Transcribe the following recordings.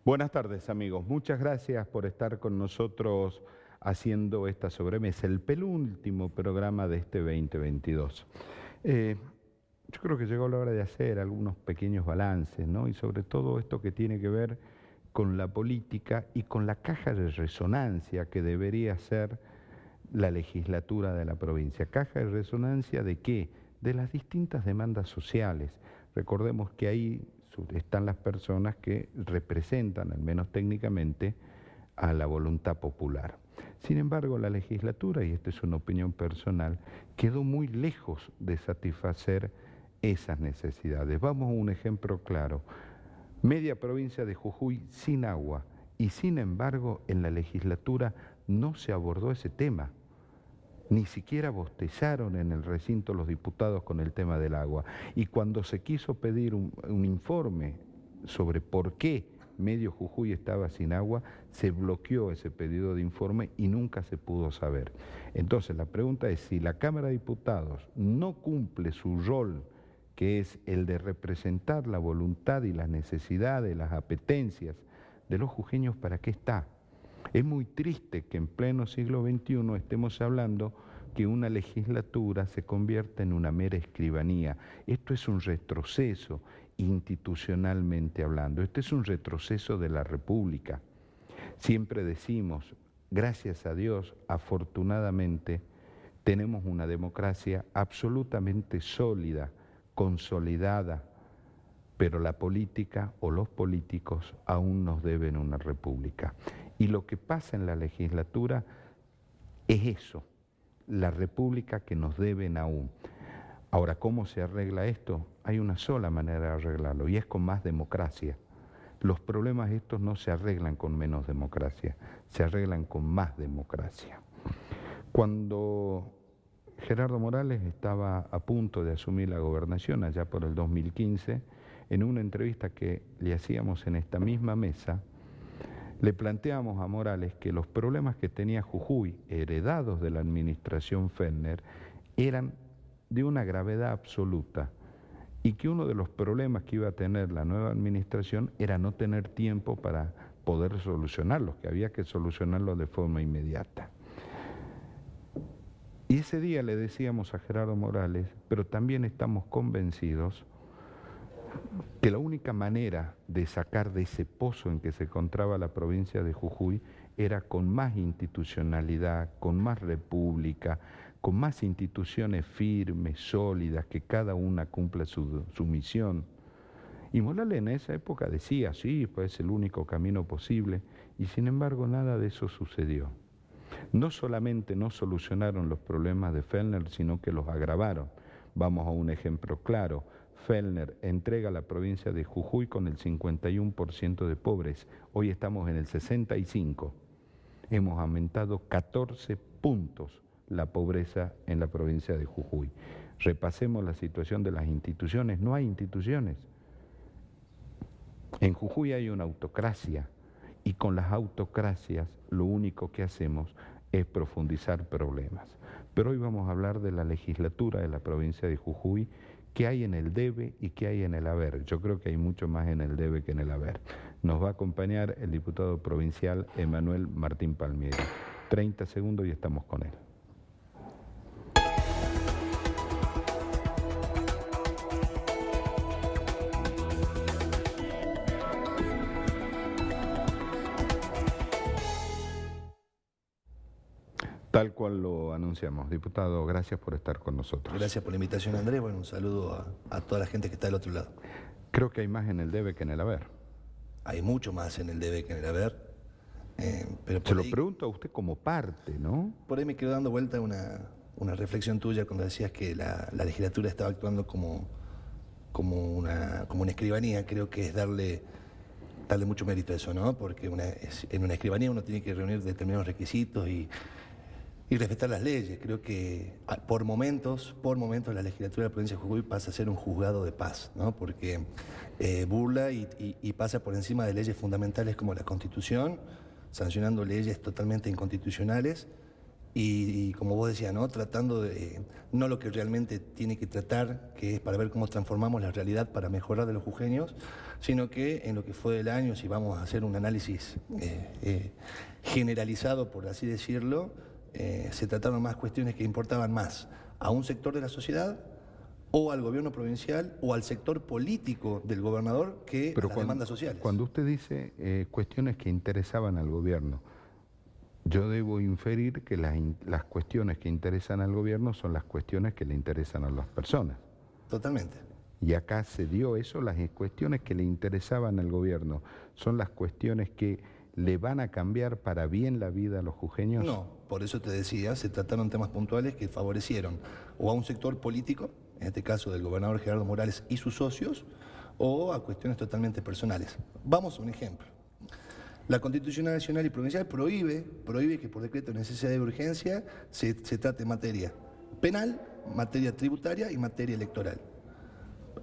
Buenas tardes, amigos. Muchas gracias por estar con nosotros haciendo esta sobremesa, el penúltimo programa de este 2022. Yo creo que llegó la hora de hacer algunos pequeños balances, ¿no? Y sobre todo esto que tiene que ver con la política y con la caja de resonancia que debería ser la legislatura de la provincia. ¿Caja de resonancia de qué? De las distintas demandas sociales. Recordemos que ahí están las personas que representan, al menos técnicamente, a la voluntad popular. Sin embargo, la legislatura, y esta es una opinión personal, quedó muy lejos de satisfacer esas necesidades. Vamos a un ejemplo claro. Media provincia de Jujuy sin agua, y sin embargo en la legislatura no se abordó ese tema. Ni siquiera bostezaron en el recinto los diputados con el tema del agua. Y cuando se quiso pedir un informe sobre por qué medio Jujuy estaba sin agua, se bloqueó ese pedido de informe y nunca se pudo saber. Entonces la pregunta es, si la Cámara de Diputados no cumple su rol, que es el de representar la voluntad y las necesidades, las apetencias de los jujeños, ¿para qué está? Es muy triste que en pleno siglo XXI estemos hablando que una legislatura se convierta en una mera escribanía. Esto es un retroceso institucionalmente hablando. Este es un retroceso de la República. Siempre decimos, gracias a Dios, afortunadamente, tenemos una democracia absolutamente sólida, consolidada, pero la política o los políticos aún nos deben una república. Y lo que pasa en la legislatura es eso, la república que nos deben aún. Ahora, ¿cómo se arregla esto? Hay una sola manera de arreglarlo y es con más democracia. Los problemas estos no se arreglan con menos democracia, se arreglan con más democracia. Cuando Gerardo Morales estaba a punto de asumir la gobernación allá por el 2015, en una entrevista que le hacíamos en esta misma mesa, le planteamos a Morales que los problemas que tenía Jujuy, heredados de la administración Fellner, eran de una gravedad absoluta y que uno de los problemas que iba a tener la nueva administración era no tener tiempo para poder solucionarlos, que había que solucionarlos de forma inmediata. Y ese día le decíamos a Gerardo Morales, pero también estamos convencidos que la única manera de sacar de ese pozo en que se encontraba la provincia de Jujuy era con más institucionalidad, con más república, con más instituciones firmes, sólidas, que cada una cumpla su misión. Y Morales en esa época decía, sí, pues es el único camino posible, y sin embargo nada de eso sucedió. No solamente no solucionaron los problemas de Fellner, sino que los agravaron. Vamos a un ejemplo claro. Fellner entrega la provincia de Jujuy con el 51% de pobres. Hoy estamos en el 65%. Hemos aumentado 14 puntos la pobreza en la provincia de Jujuy. Repasemos la situación de las instituciones. No hay instituciones. En Jujuy hay una autocracia y con las autocracias lo único que hacemos es profundizar problemas. Pero hoy vamos a hablar de la legislatura de la provincia de Jujuy, qué hay en el debe y qué hay en el haber. Yo creo que hay mucho más en el debe que en el haber. Nos va a acompañar el diputado provincial Emanuel Martín Palmieri. 30 segundos y estamos con él. Tal cual lo anunciamos. Diputado, gracias por estar con nosotros. Gracias por la invitación, Andrés. Bueno, un saludo a toda la gente que está del otro lado. Creo que hay más en el debe que en el haber. Hay mucho más en el debe que en el haber. Pero se lo pregunto a usted como parte, ¿no? Por ahí me quedo dando vuelta una reflexión tuya cuando decías que la legislatura estaba actuando como una escribanía. Creo que es darle mucho mérito a eso, ¿no? Porque en una escribanía uno tiene que reunir determinados requisitos y respetar las leyes. Creo que por momentos la legislatura de la provincia de Jujuy pasa a ser un juzgado de paz, ¿no? Porque burla y pasa por encima de leyes fundamentales como la Constitución, sancionando leyes totalmente inconstitucionales y como vos decías, ¿no? Tratando de, no lo que realmente tiene que tratar, que es para ver cómo transformamos la realidad para mejorar de los jujeños, sino que en lo que fue del año, si vamos a hacer un análisis generalizado, por así decirlo, se trataron más cuestiones que importaban más a un sector de la sociedad o al gobierno provincial o al sector político del gobernador que a las demandas sociales. Cuando usted dice cuestiones que interesaban al gobierno, yo debo inferir que las cuestiones que interesan al gobierno son las cuestiones que le interesan a las personas. Totalmente. Y acá se dio eso, las cuestiones que le interesaban al gobierno son las cuestiones que le van a cambiar para bien la vida a los jujeños. No, por eso te decía, se trataron temas puntuales que favorecieron o a un sector político, en este caso del gobernador Gerardo Morales y sus socios, o a cuestiones totalmente personales. Vamos a un ejemplo. La Constitución Nacional y Provincial prohíbe que por decreto de necesidad de urgencia se trate materia penal, materia tributaria y materia electoral.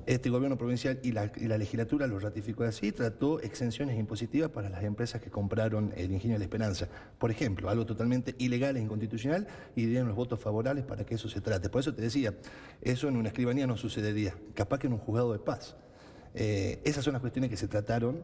Este gobierno provincial y la legislatura lo ratificó así, trató exenciones impositivas para las empresas que compraron el Ingenio de la Esperanza. Por ejemplo, algo totalmente ilegal e inconstitucional, y dieron los votos favorables para que eso se trate. Por eso te decía, eso en una escribanía no sucedería, capaz que en un juzgado de paz. Esas son las cuestiones que se trataron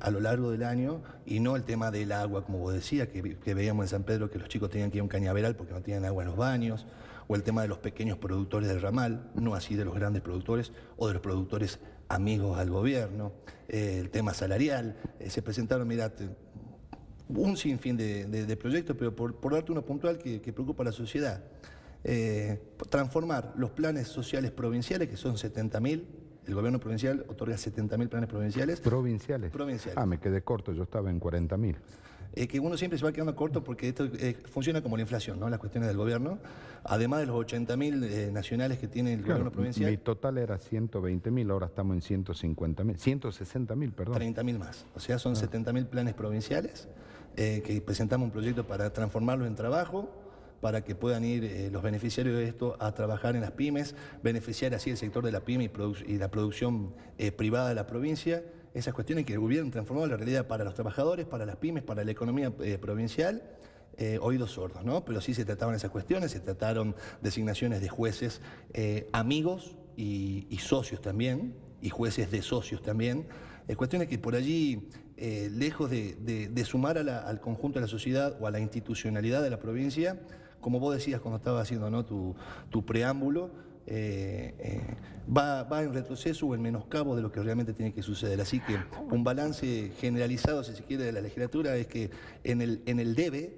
a lo largo del año, y no el tema del agua, como vos decías, que veíamos en San Pedro que los chicos tenían que ir a un cañaveral porque no tenían agua en los baños, o el tema de los pequeños productores del ramal, no así de los grandes productores o de los productores amigos al gobierno, el tema salarial. Se presentaron, mirá, un sinfín de proyectos, pero por darte uno puntual que preocupa a la sociedad. Transformar los planes sociales provinciales, que son 70.000, el gobierno provincial otorga 70.000 planes provinciales. ¿Provinciales? Provinciales. Ah, me quedé corto, yo estaba en 40.000. Que uno siempre se va quedando corto porque esto funciona como la inflación, ¿no? Las cuestiones del gobierno. Además de los 80.000 nacionales que tiene el gobierno provincial. Mi total era 120.000, ahora estamos en 150.000, 160.000, perdón. 30.000 más. O sea, son 70.000 planes provinciales que presentamos un proyecto para transformarlos en trabajo, para que puedan ir los beneficiarios de esto a trabajar en las pymes, beneficiar así el sector de la pyme y la producción privada de la provincia. Esas cuestiones que hubieran transformado la realidad para los trabajadores, para las pymes, para la economía provincial, oídos sordos, ¿no? Pero sí se trataban esas cuestiones, se trataron designaciones de jueces amigos y socios también, y jueces de socios también, cuestiones que por allí, lejos de sumar al conjunto de la sociedad o a la institucionalidad de la provincia, como vos decías cuando estabas haciendo, ¿no?, tu preámbulo, va en retroceso o en menoscabo de lo que realmente tiene que suceder. Así que un balance generalizado, si se quiere, de la legislatura es que en el debe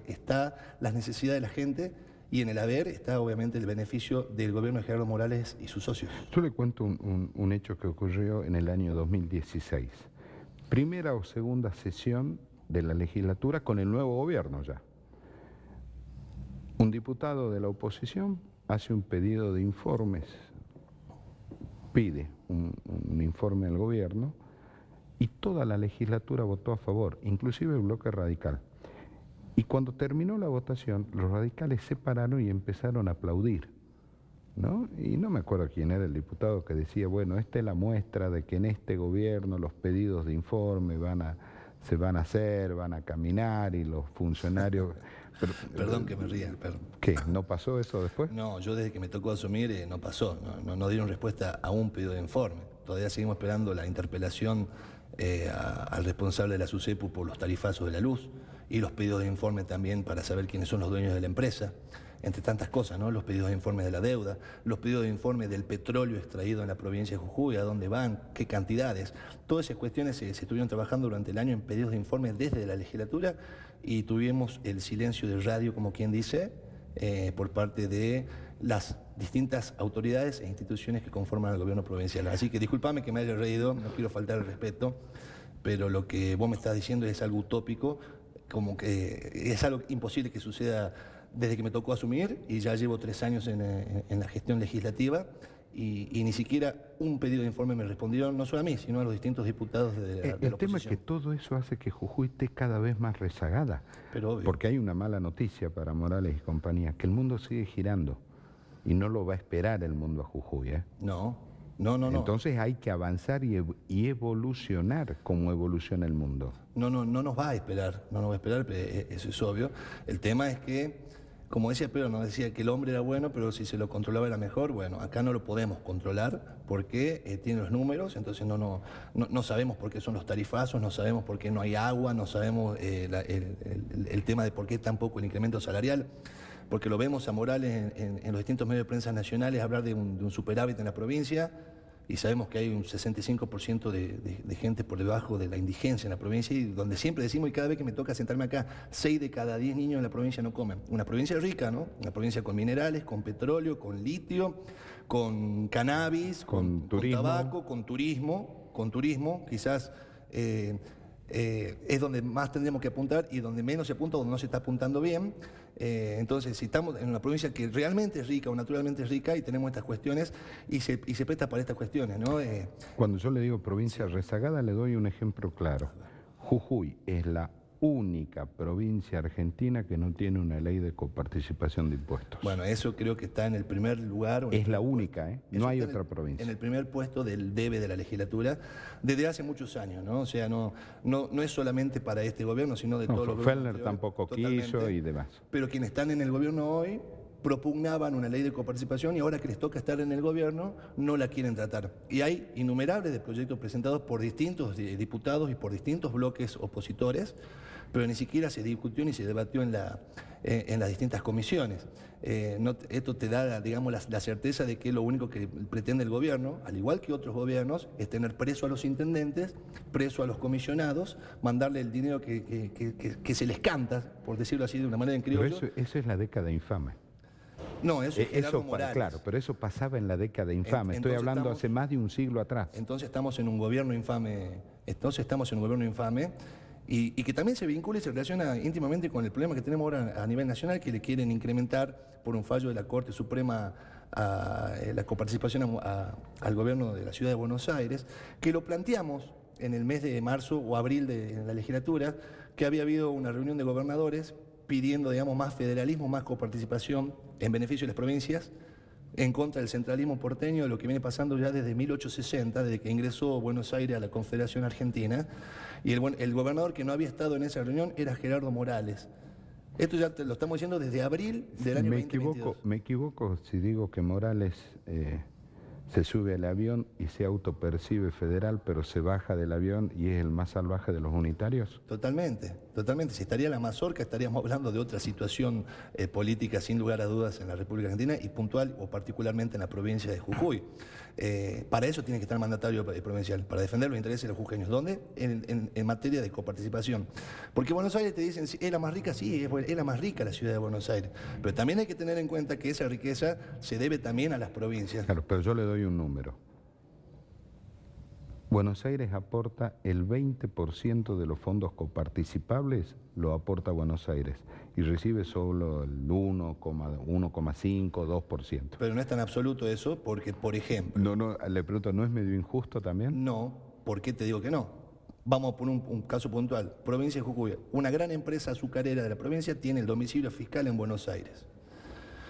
está las necesidades de la gente, y en el haber está obviamente el beneficio del gobierno de Gerardo Morales y sus socios. Yo le cuento un hecho que ocurrió en el año 2016. Primera o segunda sesión de la legislatura con el nuevo gobierno ya. Un diputado de la oposición hace un pedido de informes, pide un informe al gobierno, y toda la legislatura votó a favor, inclusive el bloque radical. Y cuando terminó la votación, los radicales se pararon y empezaron a aplaudir, ¿no? Y no me acuerdo quién era el diputado que decía, bueno, esta es la muestra de que en este gobierno los pedidos de informe se van a hacer, van a caminar, y los funcionarios... Perdón que me ría, perdón. ¿Qué? ¿No pasó eso después? No, yo desde que me tocó asumir no pasó, no dieron respuesta a un pedido de informe. Todavía seguimos esperando la interpelación al responsable de la SUSEPU por los tarifazos de la luz, y los pedidos de informe también para saber quiénes son los dueños de la empresa, entre tantas cosas, ¿no? Los pedidos de informe de la deuda, los pedidos de informe del petróleo extraído en la provincia de Jujuy, a dónde van, qué cantidades. Todas esas cuestiones se estuvieron trabajando durante el año en pedidos de informe desde la legislatura, y tuvimos el silencio de radio, como quien dice, por parte de las distintas autoridades e instituciones que conforman el gobierno provincial. Así que discúlpame que me haya reído, no quiero faltar el respeto, pero lo que vos me estás diciendo es algo utópico, como que es algo imposible que suceda desde que me tocó asumir, y ya llevo 3 años en la gestión legislativa, y ni siquiera un pedido de informe me respondieron, no solo a mí, sino a los distintos diputados de la oposición. El tema es que todo eso hace que Jujuy esté cada vez más rezagada, pero obvio, porque hay una mala noticia para Morales y compañía, que el mundo sigue girando, y no lo va a esperar el mundo a Jujuy, ¿eh? No, No. Entonces hay que avanzar y evolucionar como evoluciona el mundo. No nos va a esperar, no nos va a esperar, eso es obvio. El tema es que, como decía Pedro, nos decía que el hombre era bueno, pero si se lo controlaba era mejor. Bueno, acá no lo podemos controlar porque tiene los números, entonces no sabemos por qué son los tarifazos, no sabemos por qué no hay agua, no sabemos el tema de por qué tampoco el incremento salarial, porque lo vemos a Morales en los distintos medios de prensa nacionales hablar de un superávit en la provincia, y sabemos que hay un 65% de gente por debajo de la indigencia en la provincia, y donde siempre decimos, y cada vez que me toca sentarme acá, 6 de cada 10 niños en la provincia no comen. Una provincia rica, ¿no? Una provincia con minerales, con petróleo, con litio, con cannabis, con tabaco, con turismo, quizás es donde más tendríamos que apuntar y donde menos se apunta, donde no se está apuntando bien. Entonces, si estamos en una provincia que realmente es rica o naturalmente es rica y tenemos estas cuestiones y se presta para estas cuestiones, ¿no? Cuando yo le digo provincia rezagada, le doy un ejemplo claro. Jujuy es la única provincia argentina que no tiene una ley de coparticipación de impuestos. Bueno, eso creo que está en el primer lugar. Es la única, ¿eh? No hay otra provincia. En el primer puesto del debe de la legislatura desde hace muchos años, ¿no? O sea, no es solamente para este gobierno, sino de todos los gobiernos. Fellner tampoco quiso y demás. Pero quienes están en el gobierno hoy propugnaban una ley de coparticipación y ahora que les toca estar en el gobierno no la quieren tratar. Y hay innumerables de proyectos presentados por distintos diputados y por distintos bloques opositores, pero ni siquiera se discutió ni se debatió en las distintas comisiones. Esto te da, digamos, la certeza de que lo único que pretende el gobierno, al igual que otros gobiernos, es tener preso a los intendentes, preso a los comisionados, mandarle el dinero que se les canta, por decirlo así de una manera en criollo. Pero eso es la década infame. No, eso es Gerardo Morales. Claro, pero eso pasaba en la década infame. Estoy hablando hace más de un siglo atrás. Entonces estamos en un gobierno infame. Y que también se vincula y se relaciona íntimamente con el problema que tenemos ahora a nivel nacional, que le quieren incrementar por un fallo de la Corte Suprema la coparticipación al gobierno de la Ciudad de Buenos Aires, que lo planteamos en el mes de marzo o abril de la legislatura, que había habido una reunión de gobernadores pidiendo, digamos, más federalismo, más coparticipación en beneficio de las provincias, en contra del centralismo porteño, de lo que viene pasando ya desde 1860, desde que ingresó Buenos Aires a la Confederación Argentina, y el gobernador que no había estado en esa reunión era Gerardo Morales. Esto ya lo estamos diciendo desde abril del año 2022. Me equivoco si digo que Morales se sube al avión y se autopercibe federal, pero se baja del avión y es el más salvaje de los unitarios. Totalmente. Si estaría la mazorca, estaríamos hablando de otra situación política, sin lugar a dudas, en la República Argentina y puntual o particularmente en la provincia de Jujuy. Para eso tiene que estar el mandatario provincial, para defender los intereses de los jujeños. ¿Dónde? En materia de coparticipación. Porque Buenos Aires te dicen, ¿es la más rica? Sí, es la más rica la ciudad de Buenos Aires. Pero también hay que tener en cuenta que esa riqueza se debe también a las provincias. Claro, pero yo le doy un número. Buenos Aires aporta el 20% de los fondos coparticipables, lo aporta Buenos Aires, y recibe solo el 1,5, 2%. Pero no es tan absoluto eso, porque, por ejemplo... No, le pregunto, ¿no es medio injusto también? No, ¿por qué te digo que no? Vamos a poner un caso puntual. Provincia de Jujuy. Una gran empresa azucarera de la provincia tiene el domicilio fiscal en Buenos Aires.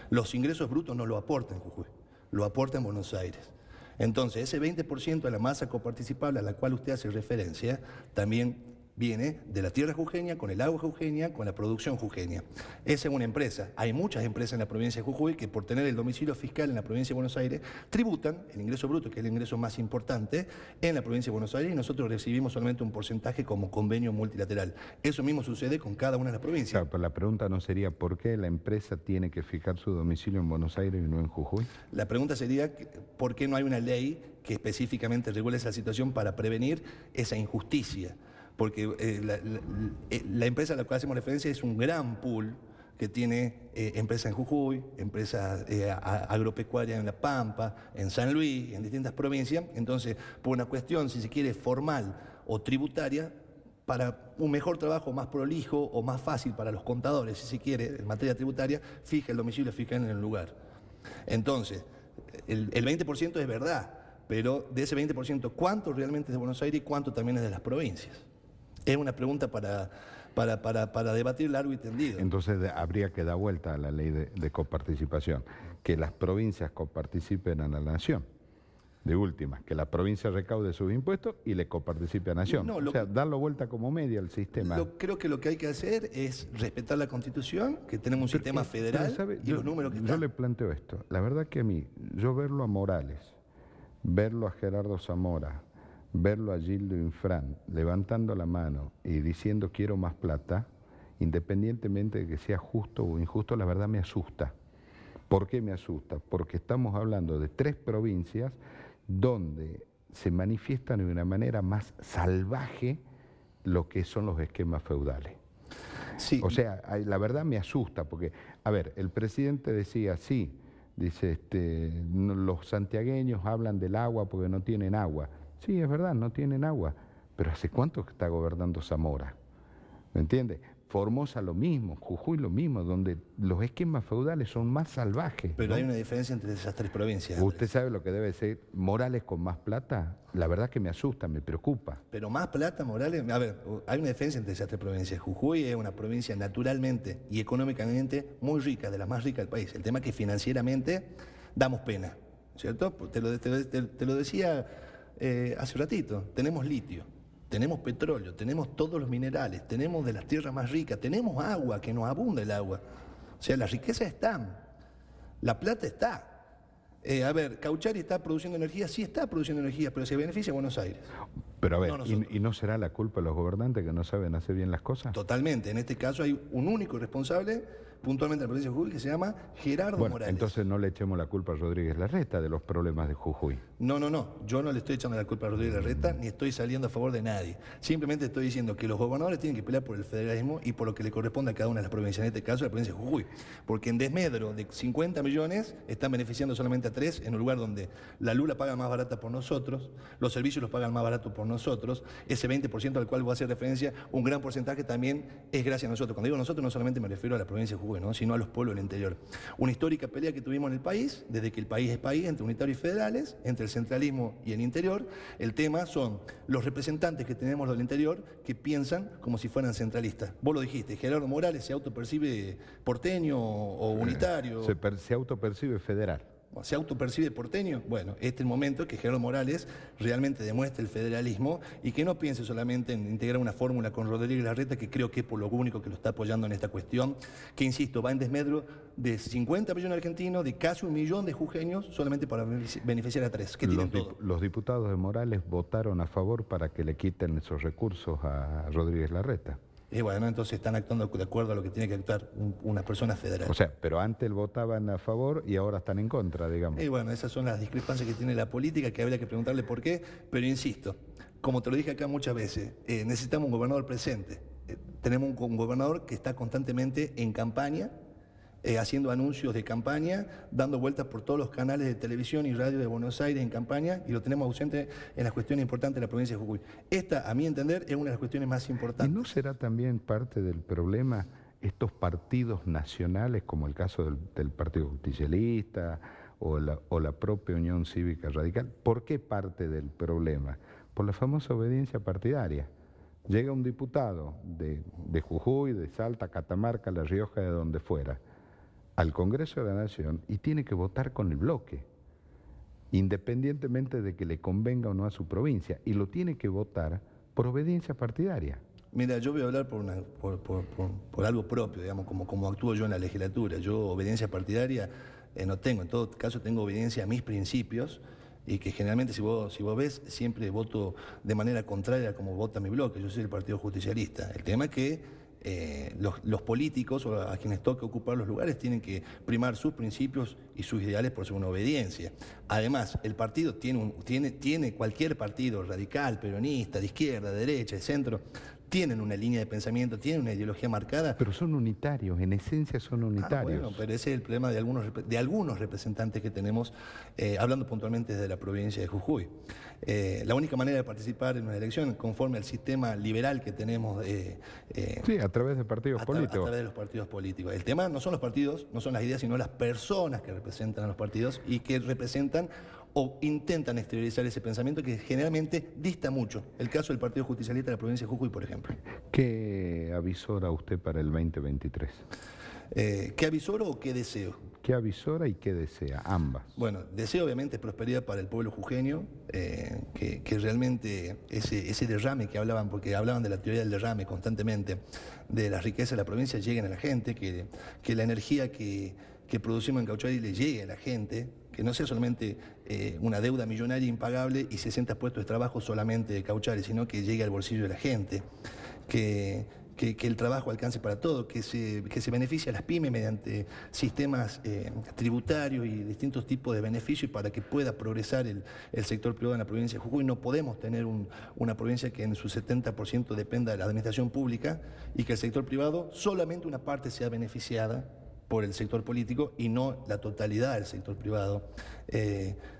Los ingresos brutos no lo aporta en Jujuy, lo aporta en Buenos Aires. Entonces, ese 20% de la masa coparticipable a la cual usted hace referencia también viene de la tierra jujeña, con el agua jujeña, con la producción jujeña. Esa es una empresa. Hay muchas empresas en la provincia de Jujuy que por tener el domicilio fiscal en la provincia de Buenos Aires tributan el ingreso bruto, que es el ingreso más importante, en la provincia de Buenos Aires, y nosotros recibimos solamente un porcentaje como convenio multilateral. Eso mismo sucede con cada una de las provincias. Claro, pero la pregunta no sería ¿por qué la empresa tiene que fijar su domicilio en Buenos Aires y no en Jujuy? La pregunta sería ¿por qué no hay una ley que específicamente regule esa situación para prevenir esa injusticia? Porque la empresa a la cual hacemos referencia es un gran pool que tiene empresas en Jujuy, empresas agropecuarias en La Pampa, en San Luis, en distintas provincias. Entonces, por una cuestión, si se quiere, formal o tributaria, para un mejor trabajo más prolijo o más fácil para los contadores, si se quiere, en materia tributaria, fija el domicilio fiscal en el lugar. Entonces, el 20% es verdad, pero de ese 20%, ¿cuánto realmente es de Buenos Aires y cuánto también es de las provincias? Es una pregunta para debatir largo y tendido. Entonces habría que dar vuelta a la ley de coparticipación, que las provincias coparticipen a la nación. de última, que la provincia recaude sus impuestos y le coparticipe a Nación. No, o sea, darlo vuelta como media al sistema. Creo que lo que hay que hacer es respetar la Constitución, que tenemos un sistema federal ¿sabe? y los números que yo están. le planteo esto. La verdad que a mí, yo verlo a Morales, verlo a Gerardo Zamora, verlo a Gildo Infran levantando la mano y diciendo quiero más plata, independientemente de que sea justo o injusto, la verdad me asusta. ¿Por qué me asusta? Porque estamos hablando de 3 provincias donde se manifiestan de una manera más salvaje lo que son los esquemas feudales. Sí. O sea, la verdad me asusta, porque, a ver, el presidente decía, sí, dice, los santiagueños hablan del agua porque no tienen agua. Sí, es verdad, no tienen agua, pero ¿hace cuánto que está gobernando Zamora? ¿Me entiende? Formosa lo mismo, Jujuy lo mismo, donde los esquemas feudales son más salvajes. Pero ¿no? hay una diferencia entre esas 3 provincias. ¿Usted sabe lo que debe ser Morales con más plata? La verdad que me asusta, me preocupa. Pero más plata, Morales, a ver, hay una diferencia entre esas 3 provincias. Jujuy es una provincia naturalmente y económicamente muy rica, de las más ricas del país. El tema es que financieramente damos pena, ¿cierto? Te lo decía hace ratito, tenemos litio. Tenemos petróleo, tenemos todos los minerales, tenemos de las tierras más ricas, tenemos agua, que nos abunda el agua. O sea, las riquezas están, la plata está. A ver, Cauchari está produciendo energía, sí está produciendo energía, pero se beneficia a Buenos Aires. Pero a ver, No nosotros. ¿y no será la culpa de los gobernantes que no saben hacer bien las cosas? Totalmente. En este caso hay un único responsable, puntualmente en la provincia de Jujuy, que se llama Gerardo Bueno, Morales. entonces no le echemos la culpa a Rodríguez Larreta de los problemas de Jujuy. No. Yo no le estoy echando la culpa a Rodríguez Larreta, ni estoy saliendo a favor de nadie. Simplemente estoy diciendo que los gobernadores tienen que pelear por el federalismo y por lo que le corresponde a cada una de las provincias. En este caso, la provincia de Jujuy. Porque en desmedro de 50 millones están beneficiando solamente a 3, en un lugar donde la luz la paga más barata por nosotros, los servicios los pagan más barato por nosotros, ese 20% al cual voy a hacer referencia, un gran porcentaje también es gracias a nosotros. Cuando digo nosotros, no solamente me refiero a la provincia de Jujuy, ¿no? Sino a los pueblos del interior. Una histórica pelea que tuvimos en el país, desde que el país es país, entre unitarios y federales, entre el centralismo y el interior. El tema son los representantes que tenemos del interior que piensan como si fueran centralistas. Vos lo dijiste, Gerardo Morales se autopercibe porteño o unitario. Se autopercibe federal. ¿Se autopercibe porteño? Bueno, este es el momento que Gerardo Morales realmente demuestre el federalismo y que no piense solamente en integrar una fórmula con Rodríguez Larreta, que creo que es por lo único que lo está apoyando en esta cuestión, que insisto, va en desmedro de 50 millones de argentinos, de casi 1 millón de jujeños, solamente para beneficiar a 3, que tienen todo. Los diputados de Morales votaron a favor para que le quiten esos recursos a Rodríguez Larreta. Y bueno, entonces están actuando de acuerdo a lo que tiene que actuar una persona federal. O sea, pero antes votaban a favor y ahora están en contra, digamos. Y bueno, esas son las discrepancias que tiene la política, que habría que preguntarle por qué, pero insisto, como te lo dije acá muchas veces, necesitamos un gobernador presente. Tenemos un gobernador que está constantemente en campaña, haciendo anuncios de campaña, dando vueltas por todos los canales de televisión y radio de Buenos Aires en campaña, y lo tenemos ausente en las cuestiones importantes de la provincia de Jujuy. Esta, a mi entender, es una de las cuestiones más importantes. ¿Y no será también parte del problema estos partidos nacionales, como el caso del Partido Justicialista o la propia Unión Cívica Radical? ¿Por qué parte del problema? Por la famosa obediencia partidaria. Llega un diputado de Jujuy, de Salta, Catamarca, La Rioja, de donde fuera, al Congreso de la Nación y tiene que votar con el bloque, independientemente de que le convenga o no a su provincia, y lo tiene que votar por obediencia partidaria. Mira, yo voy a hablar por algo propio, digamos, como actúo yo en la legislatura. Yo obediencia partidaria no tengo, en todo caso tengo obediencia a mis principios, y que generalmente, si vos ves, siempre voto de manera contraria a como vota mi bloque. Yo soy del Partido Justicialista. El tema es que los políticos o a quienes toque ocupar los lugares tienen que primar sus principios y sus ideales por una obediencia. Además, el partido tiene cualquier partido radical, peronista, de izquierda, de derecha, de centro, tienen una línea de pensamiento, tienen una ideología marcada. Pero son unitarios, en esencia son unitarios. Bueno, pero ese es el problema de algunos representantes que tenemos, hablando puntualmente desde la provincia de Jujuy. La única manera de participar en una elección, conforme al sistema liberal que tenemos... sí, a través de partidos políticos. A través de los partidos políticos. El tema no son los partidos, no son las ideas, sino las personas que representan a los partidos y que representan o intentan exteriorizar ese pensamiento que generalmente dista mucho. El caso del Partido Justicialista de la provincia de Jujuy, por ejemplo. ¿Qué avisora usted para el 2023? ¿Qué avisoro o qué deseo? ¿Qué avisora y qué desea? Ambas. Bueno, deseo obviamente prosperidad para el pueblo jujeño, que realmente ese derrame que hablaban, porque hablaban de la teoría del derrame constantemente, de las riquezas de la provincia lleguen a la gente, que la energía que producimos en Cauchari le llegue a la gente, que no sea solamente una deuda millonaria impagable y 60 puestos de trabajo solamente de Cauchari, sino que llegue al bolsillo de la gente, que el trabajo alcance para todo, que se beneficie a las pymes mediante sistemas tributarios y distintos tipos de beneficios para que pueda progresar el sector privado en la provincia de Jujuy. No podemos tener una provincia que en su 70% dependa de la administración pública y que el sector privado solamente una parte sea beneficiada por el sector político y no la totalidad del sector privado.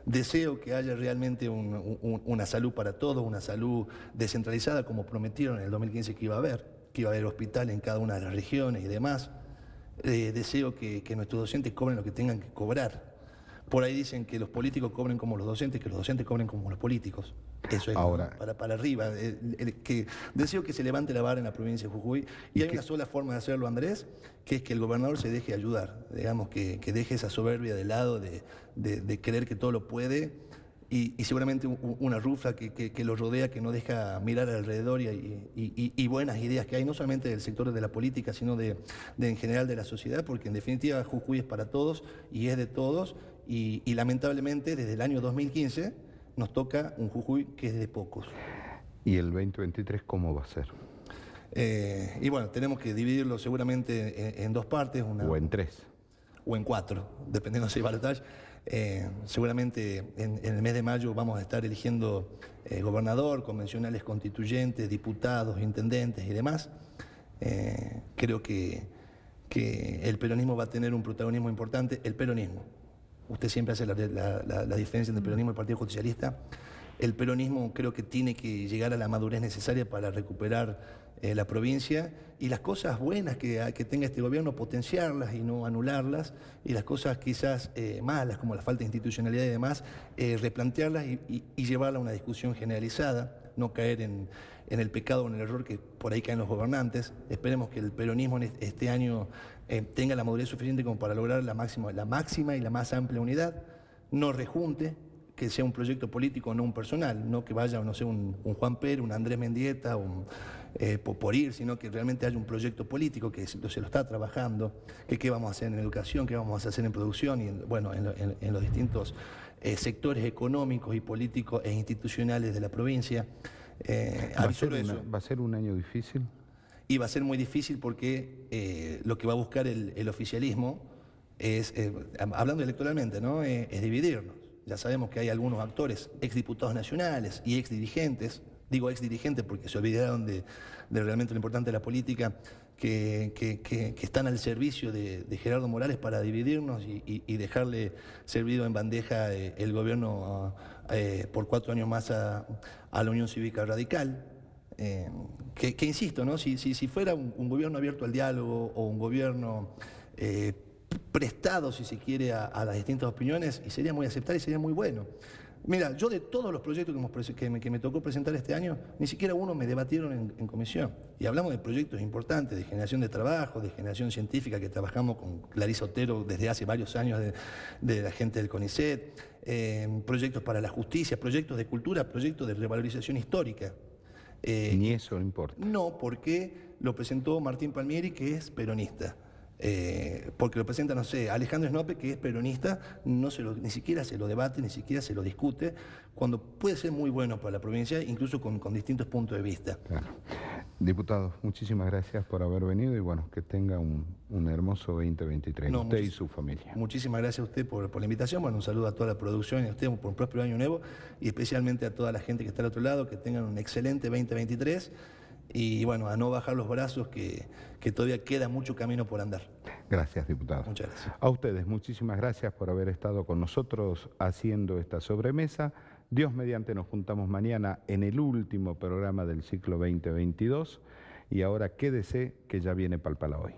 Deseo que haya realmente una salud para todos, una salud descentralizada como prometieron en el 2015 que iba a haber hospital en cada una de las regiones y demás. Deseo que nuestros docentes cobren lo que tengan que cobrar. Por ahí dicen que los políticos cobren como los docentes, que los docentes cobren como los políticos. Eso es ahora, para arriba. Deseo que se levante la vara en la provincia de Jujuy. Y hay una sola forma de hacerlo, Andrés, que es que el gobernador se deje ayudar. Digamos, que deje esa soberbia de lado de creer que todo lo puede. Y seguramente una rufla que lo rodea, que no deja mirar alrededor y buenas ideas que hay, no solamente del sector de la política, sino en general de la sociedad, porque en definitiva Jujuy es para todos y es de todos, y lamentablemente desde el año 2015 nos toca un Jujuy que es de pocos. ¿Y el 2023 cómo va a ser? Y bueno, tenemos que dividirlo seguramente en dos partes. O en tres. O en cuatro, dependiendo si hay balotaje. Seguramente en el mes de mayo vamos a estar eligiendo gobernador, convencionales constituyentes, diputados, intendentes y demás. Creo que el peronismo va a tener un protagonismo importante. El peronismo, usted siempre hace la diferencia entre el peronismo y el Partido Justicialista. El peronismo creo que tiene que llegar a la madurez necesaria para recuperar la provincia y las cosas buenas que tenga este gobierno, potenciarlas y no anularlas, y las cosas quizás malas, como la falta de institucionalidad y demás, replantearlas y llevarla a una discusión generalizada, no caer en el pecado o en el error que por ahí caen los gobernantes. Esperemos que el peronismo en este año tenga la madurez suficiente como para lograr la máxima y la más amplia unidad, no rejunte, que sea un proyecto político, no un personal, no que vaya, no sé, un Juan Pérez, un Andrés Mendieta, por ir, sino que realmente haya un proyecto político que se lo está trabajando, que qué vamos a hacer en educación, qué vamos a hacer en producción y en los distintos sectores económicos y políticos e institucionales de la provincia. ¿Va a ser un año difícil? Y va a ser muy difícil porque lo que va a buscar el oficialismo es, hablando electoralmente, ¿no? Es dividirnos. Ya sabemos que hay algunos actores, exdiputados nacionales y exdirigentes, digo exdirigentes porque se olvidaron de realmente lo importante de la política, que están al servicio de Gerardo Morales para dividirnos y dejarle servido en bandeja el gobierno por 4 años más a la Unión Cívica Radical. Que insisto, ¿no? Si fuera un gobierno abierto al diálogo o un gobierno prestado, si se quiere, a las distintas opiniones, y sería muy aceptable y sería muy bueno. Mira, yo de todos los proyectos que me tocó presentar este año, ni siquiera uno me debatieron en comisión. Y hablamos de proyectos importantes, de generación de trabajo, de generación científica, que trabajamos con Clarisa Otero desde hace varios años, de la gente del CONICET, proyectos para la justicia, proyectos de cultura, proyectos de revalorización histórica. Ni eso no importa. No, porque lo presentó Martín Palmieri, que es peronista. Porque lo presenta, no sé, Alejandro Snope, que es peronista, ni siquiera se lo debate, ni siquiera se lo discute, cuando puede ser muy bueno para la provincia, incluso con distintos puntos de vista. Claro. Diputado, muchísimas gracias por haber venido y bueno, que tenga un hermoso 2023, usted y su familia. Muchísimas gracias a usted por la invitación, bueno, un saludo a toda la producción y a usted por un próspero año nuevo y especialmente a toda la gente que está al otro lado, que tengan un excelente 2023. Y bueno, a no bajar los brazos, que todavía queda mucho camino por andar. Gracias, diputado. Muchas gracias. A ustedes, muchísimas gracias por haber estado con nosotros haciendo esta sobremesa. Dios mediante nos juntamos mañana en el último programa del ciclo 2022 y ahora quédese que ya viene Palpala Hoy.